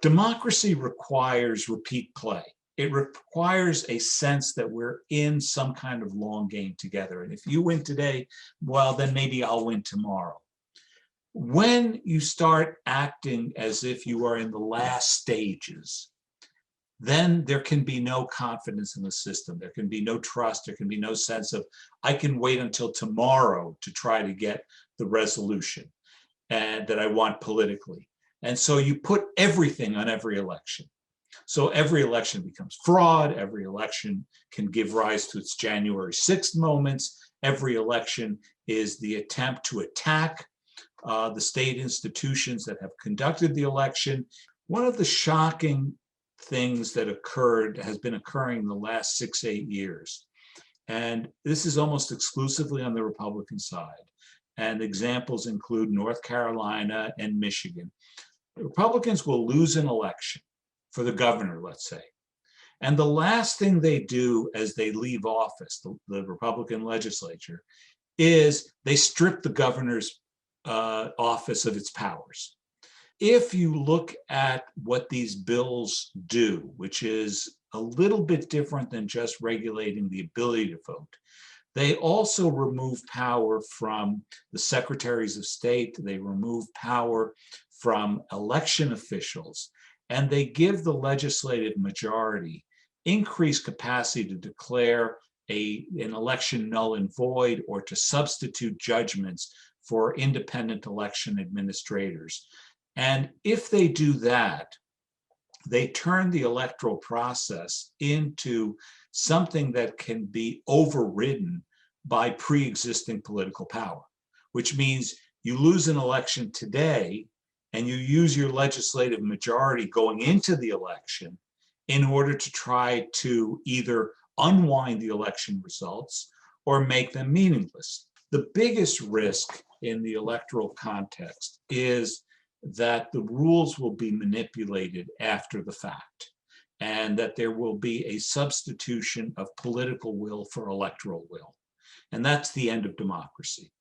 Democracy requires repeat play. It requires a sense that we're in some kind of long game together. And if you win today, well, then maybe I'll win tomorrow. When you start acting as if you are in the last stages, then there can be no confidence in the system. There can be no trust. There can be no sense of, I can wait until tomorrow to try to get the resolution and that I want politically. And so you put everything on every election. So every election becomes fraud. Every election can give rise to its January 6th moments. Every election is the attempt to attack the state institutions that have conducted the election. One of the shocking things that has been occurring in the last 6-8 years, and this is almost exclusively on the Republican side, and examples include North Carolina and Michigan. The Republicans will lose an election for the governor, let's say. And the last thing they do as they leave office, the Republican legislature, is they strip the governor's office of its powers. If you look at what these bills do, which is a little bit different than just regulating the ability to vote, they also remove power from the secretaries of state. They remove power from election officials, and they give the legislative majority increased capacity to declare an election null and void or to substitute judgments for independent election administrators. And if they do that, they turn the electoral process into something that can be overridden by pre-existing political power, which means you lose an election today and you use your legislative majority going into the election in order to try to either unwind the election results or make them meaningless. The biggest risk in the electoral context is that the rules will be manipulated after the fact, and that there will be a substitution of political will for electoral will. And that's the end of democracy.